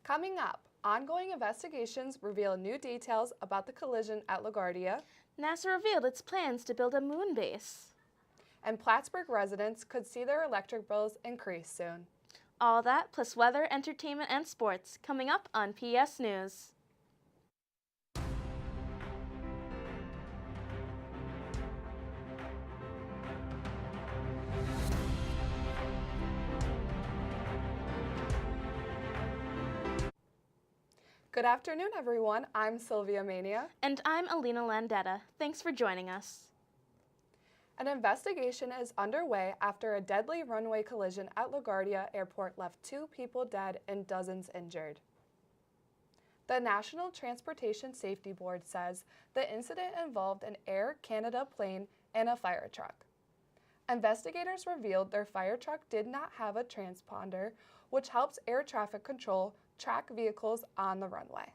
Coming up, ongoing investigations reveal new details about the collision at LaGuardia, NASA revealed its plans to build a moon base. and Plattsburgh residents could see their electric bills increase soon. All that plus weather, entertainment, and sports coming up on PS News. Good afternoon, everyone. I'm Sylvia Mania. And I'm Alina Landetta. Thanks for joining us. An investigation is underway after a deadly runway collision at LaGuardia Airport left 2 people dead and dozens injured. The National Transportation Safety Board says the incident involved an Air Canada plane and a fire truck. Investigators revealed their fire truck did not have a transponder, which helps air traffic control track vehicles on the runway.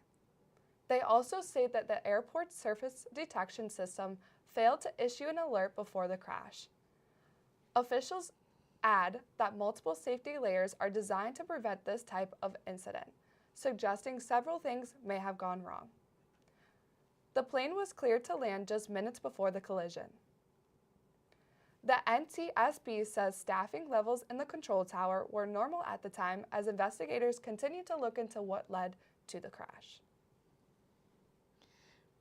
They also say that the airport's surface detection system failed to issue an alert before the crash. Officials add that multiple safety layers are designed to prevent this type of incident, suggesting several things may have gone wrong. The plane was cleared to land just minutes before the collision. The NTSB says staffing levels in the control tower were normal at the time as investigators continue to look into what led to the crash.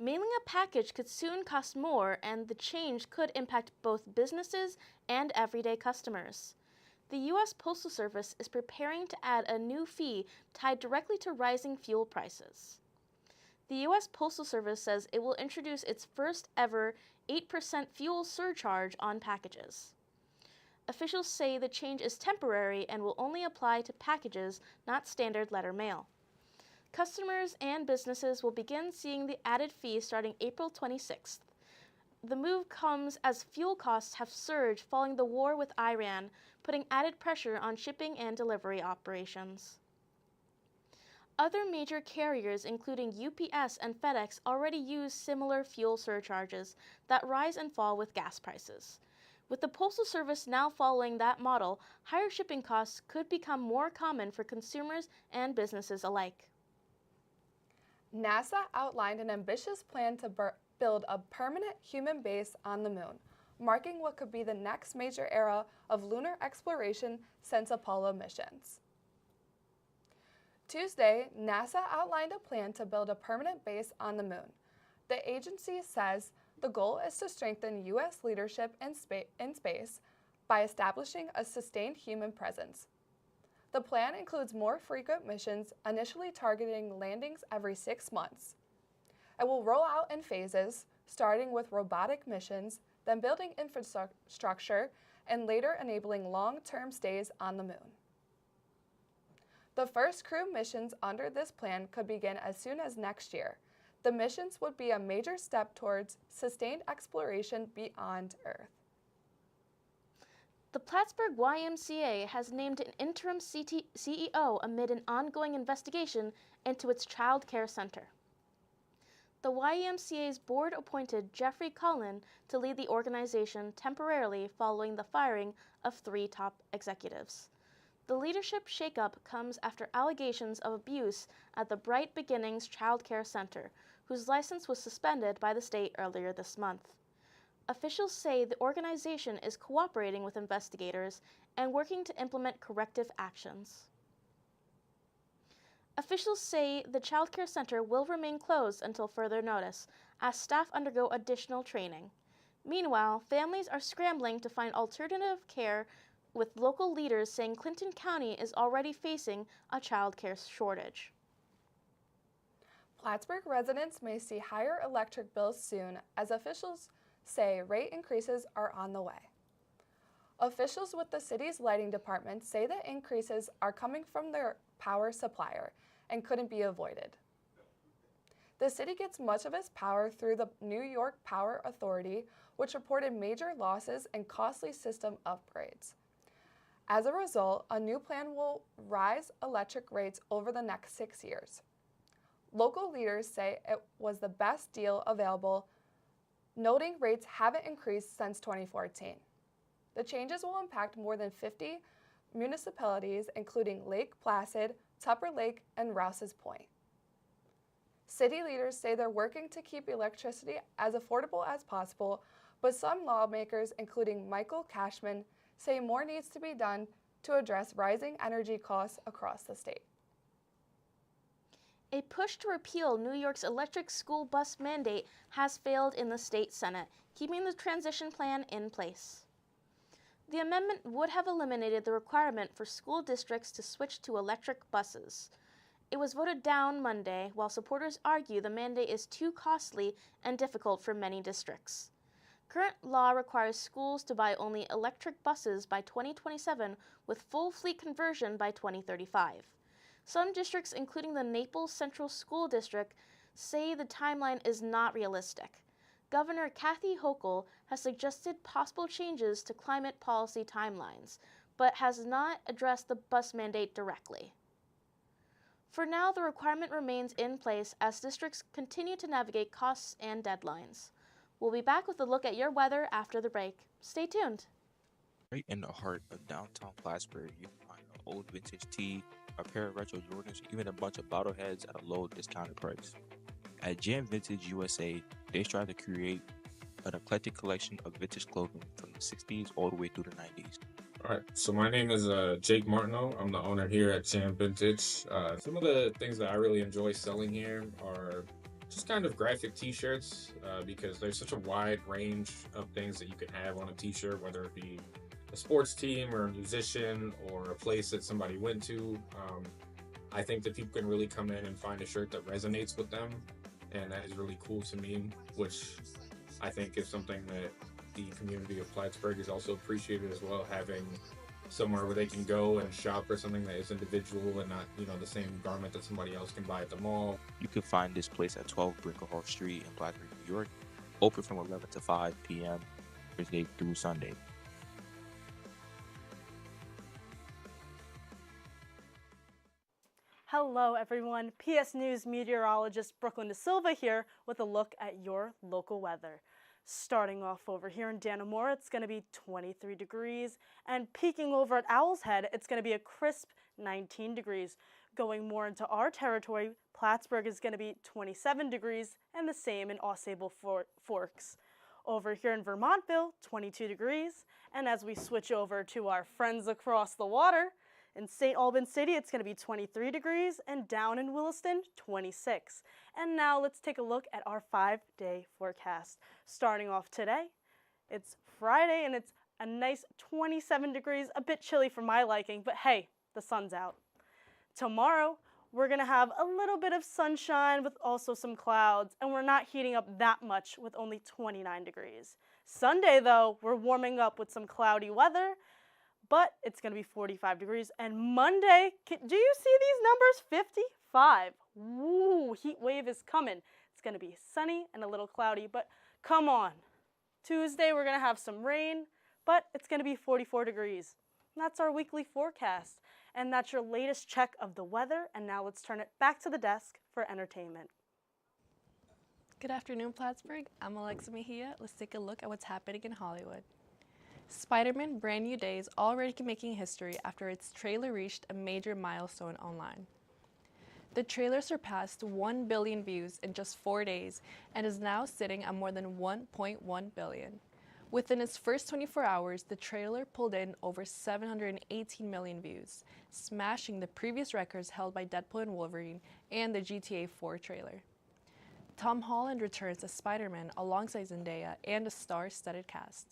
Mailing a package could soon cost more, and the change could impact both businesses and everyday customers. The U.S. Postal Service is preparing to add a new fee tied directly to rising fuel prices. The U.S. Postal Service says it will introduce its first ever 8% fuel surcharge on packages. Officials say the change is temporary and will only apply to packages, not standard letter mail. Customers and businesses will begin seeing the added fee starting April 26th. The move comes as fuel costs have surged following the war with Iran, putting added pressure on shipping and delivery operations. Other major carriers, including UPS and FedEx, already use similar fuel surcharges that rise and fall with gas prices. With the Postal Service now following that model, higher shipping costs could become more common for consumers and businesses alike. NASA outlined an ambitious plan to build a permanent human base on the moon, marking what could be the next major era of lunar exploration since Apollo missions. Tuesday, NASA outlined a plan to build a permanent base on the moon. The agency says the goal is to strengthen U.S. leadership in space by establishing a sustained human presence. The plan includes more frequent missions, initially targeting landings every 6 months. It will roll out in phases, starting with robotic missions, then building infrastructure, and later enabling long-term stays on the moon. The first crew missions under this plan could begin as soon as next year. The missions would be a major step towards sustained exploration beyond Earth. The Plattsburgh YMCA has named an interim CEO amid an ongoing investigation into its child care center. The YMCA's board appointed Jeffrey Cullen to lead the organization temporarily following the firing of 3 top executives. The leadership shakeup comes after allegations of abuse at the Bright Beginnings Child Care Center, whose license was suspended by the state earlier this month. Officials say the organization is cooperating with investigators and working to implement corrective actions. Officials say the child care center will remain closed until further notice, as staff undergo additional training. Meanwhile, families are scrambling to find alternative care, with local leaders saying Clinton County is already facing a child care shortage. Plattsburgh residents may see higher electric bills soon, as officials say rate increases are on the way. Officials with the city's lighting department say the increases are coming from their power supplier and couldn't be avoided. The city gets much of its power through the New York Power Authority, which reported major losses and costly system upgrades. As a result, a new plan will rise electric rates over the next 6 years. Local leaders say it was the best deal available, noting rates haven't increased since 2014. The changes will impact more than 50 municipalities including Lake Placid, Tupper Lake, and Rouse's Point. City leaders say they're working to keep electricity as affordable as possible, but some lawmakers, including Michael Cashman, say more needs to be done to address rising energy costs across the state. A push to repeal New York's electric school bus mandate has failed in the state Senate, keeping the transition plan in place. The amendment would have eliminated the requirement for school districts to switch to electric buses. It was voted down Monday, while supporters argue the mandate is too costly and difficult for many districts. Current law requires schools to buy only electric buses by 2027 with full fleet conversion by 2035. Some districts, including the Naples Central School District, say the timeline is not realistic. Governor Kathy Hochul has suggested possible changes to climate policy timelines, but has not addressed the bus mandate directly. For now, the requirement remains in place as districts continue to navigate costs and deadlines. We'll be back with a look at your weather after the break. Stay tuned. Right in the heart of downtown Plattsburgh, you can find an old vintage tee, a pair of retro Jordans, even a bunch of bottleheads at a low discounted price. At Jam Vintage USA, they strive to create an eclectic collection of vintage clothing from the 60s all the way through the 90s. All right, so my name is Jake Martineau. I'm the owner here at Jam Vintage. Some of the things that I really enjoy selling here are just kind of graphic t-shirts because there's such a wide range of things that you can have on a t-shirt, whether it be a sports team or a musician or a place that somebody went to. I think that people can really come in and find a shirt that resonates with them, and that is really cool to me, which I think is something that the community of Plattsburgh is also appreciated as well, having somewhere where they can go and shop for something that is individual and not, the same garment that somebody else can buy at the mall. You can find this place at 12 Brinklehall Street in Plattsburgh, New York, open from 11 to 5 p.m. Thursday through Sunday. Hello everyone, PS News meteorologist Brooklyn De Silva here with a look at your local weather. Starting off over here in Dannemora, it's going to be 23 degrees, and peeking over at Owl's Head, it's going to be a crisp 19 degrees. Going more into our territory, Plattsburgh is going to be 27 degrees, and the same in Ausable Forks. Over here in Vermontville, 22 degrees, and as we switch over to our friends across the water, in St. Albans City, it's going to be 23 degrees, and down in Williston, 26. And now let's take a look at our 5-day forecast. Starting off today, it's Friday, and it's a nice 27 degrees, a bit chilly for my liking, but hey, the sun's out. Tomorrow, we're going to have a little bit of sunshine with also some clouds, and we're not heating up that much with only 29 degrees. Sunday, though, we're warming up with some cloudy weather, but it's going to be 45 degrees. And Monday, do you see these numbers? 55. Woo, heat wave is coming. It's going to be sunny and a little cloudy, but come on. Tuesday, we're going to have some rain, but it's going to be 44 degrees. And that's our weekly forecast. And that's your latest check of the weather. And now let's turn it back to the desk for entertainment. Good afternoon, Plattsburgh. I'm Alexa Mejia. Let's take a look at what's happening in Hollywood. Spider-Man Brand New Day is already making history after its trailer reached a major milestone online. The trailer surpassed 1 billion views in just 4 days and is now sitting at more than 1.1 billion. Within its first 24 hours, the trailer pulled in over 718 million views, smashing the previous records held by Deadpool and Wolverine and the GTA 4 trailer. Tom Holland returns as Spider-Man alongside Zendaya and a star-studded cast.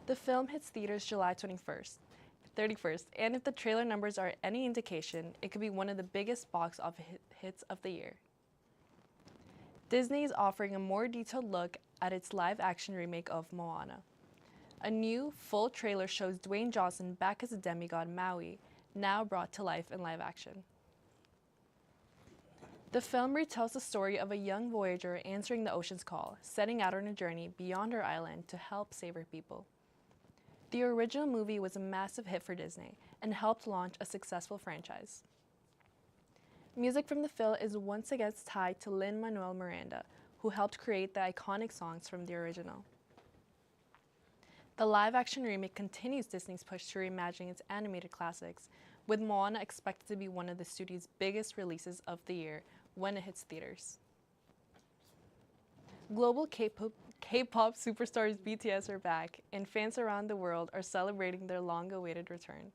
The film hits theaters July 31st, and if the trailer numbers are any indication, it could be one of the biggest box office hits of the year. Disney is offering a more detailed look at its live-action remake of Moana. A new, full trailer shows Dwayne Johnson back as a demigod Maui, now brought to life in live action. The film retells the story of a young voyager answering the ocean's call, setting out on a journey beyond her island to help save her people. The original movie was a massive hit for Disney and helped launch a successful franchise. Music from the film is once again tied to Lin-Manuel Miranda, who helped create the iconic songs from the original. The live-action remake continues Disney's push to reimagine its animated classics, with Moana expected to be one of the studio's biggest releases of the year when it hits theaters. Global K-pop superstars BTS are back, and fans around the world are celebrating their long-awaited return.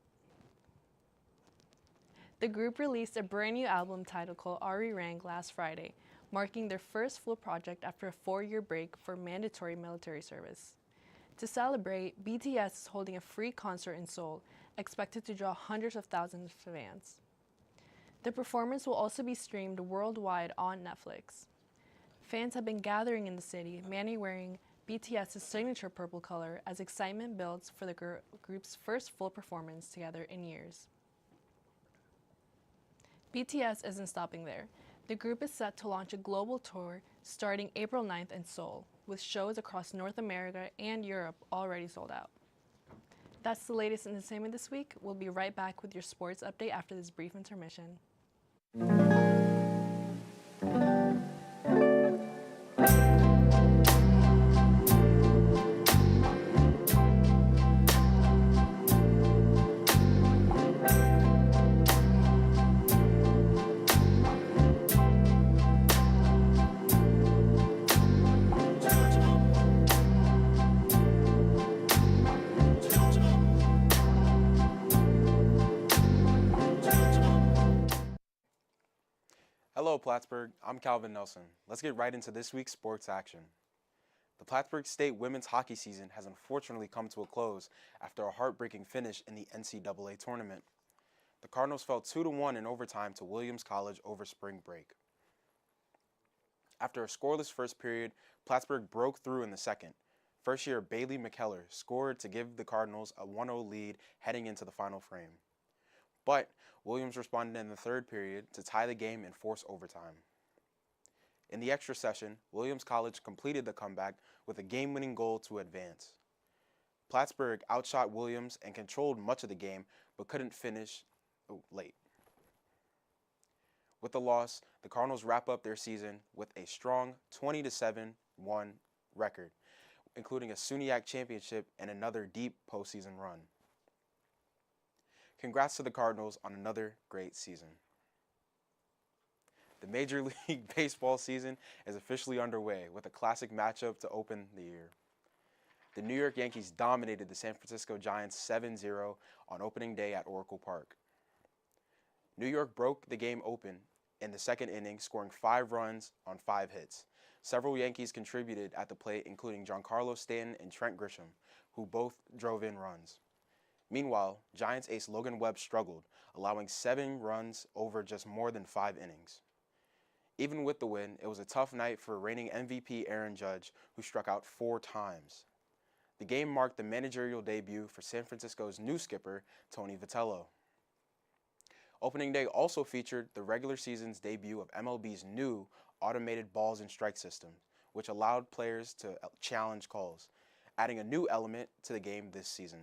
The group released a brand new album titled called Ari Rang last Friday, marking their first full project after a 4-year break for mandatory military service. To celebrate, BTS is holding a free concert in Seoul, expected to draw hundreds of thousands of fans. The performance will also be streamed worldwide on Netflix. Fans have been gathering in the city, many wearing BTS's signature purple color as excitement builds for the group's first full performance together in years. BTS isn't stopping there. The group is set to launch a global tour starting April 9th in Seoul, with shows across North America and Europe already sold out. That's the latest in entertainment this week. We'll be right back with your sports update after this brief intermission. Hello Plattsburgh, I'm Calvin Nelson. Let's get right into this week's sports action. The Plattsburgh State women's hockey season has unfortunately come to a close after a heartbreaking finish in the NCAA tournament. The Cardinals fell 2-1 in overtime to Williams College over spring break. After a scoreless first period, Plattsburgh broke through in the second. First-year Bailey McKellar scored to give the Cardinals a 1-0 lead heading into the final frame. But Williams responded in the third period to tie the game and force overtime. In the extra session, Williams College completed the comeback with a game-winning goal to advance. Plattsburgh outshot Williams and controlled much of the game, but couldn't finish late. With the loss, the Cardinals wrap up their season with a strong 20-7-1 record, including a SUNYAC championship and another deep postseason run. Congrats to the Cardinals on another great season. The Major League Baseball season is officially underway with a classic matchup to open the year. The New York Yankees dominated the San Francisco Giants 7-0 on opening day at Oracle Park. New York broke the game open in the second inning, scoring 5 runs on 5 hits. Several Yankees contributed at the plate, including Giancarlo Stanton and Trent Grisham, who both drove in runs. Meanwhile, Giants ace Logan Webb struggled, allowing 7 runs over just more than 5 innings. Even with the win, it was a tough night for reigning MVP Aaron Judge, who struck out 4 times. The game marked the managerial debut for San Francisco's new skipper, Tony Vitello. Opening day also featured the regular season's debut of MLB's new automated balls and strike system, which allowed players to challenge calls, adding a new element to the game this season.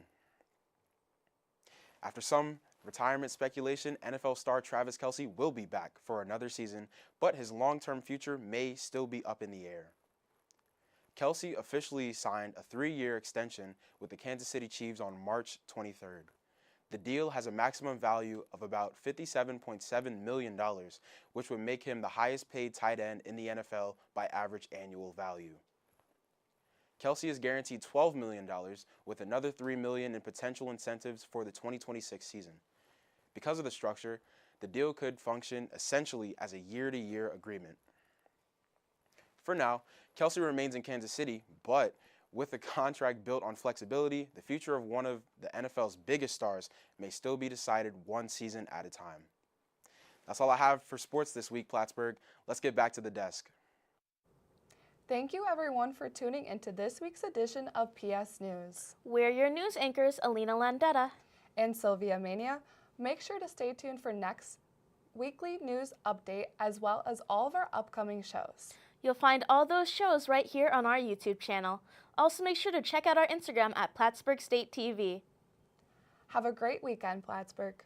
After some retirement speculation, NFL star Travis Kelce will be back for another season, but his long-term future may still be up in the air. Kelce officially signed a 3-year extension with the Kansas City Chiefs on March 23rd. The deal has a maximum value of about $57.7 million, which would make him the highest paid tight end in the NFL by average annual value. Kelce is guaranteed $12 million, with another $3 million in potential incentives for the 2026 season. Because of the structure, the deal could function essentially as a year-to-year agreement. For now, Kelce remains in Kansas City, but with a contract built on flexibility, the future of one of the NFL's biggest stars may still be decided one season at a time. That's all I have for sports this week, Plattsburgh. Let's get back to the desk. Thank you everyone for tuning into this week's edition of PS News. We're your news anchors, Alina Landetta and Sylvia Mania. Make sure to stay tuned for next weekly news update as well as all of our upcoming shows. You'll find all those shows right here on our YouTube channel. Also make sure to check out our Instagram at Plattsburgh State TV. Have a great weekend, Plattsburgh.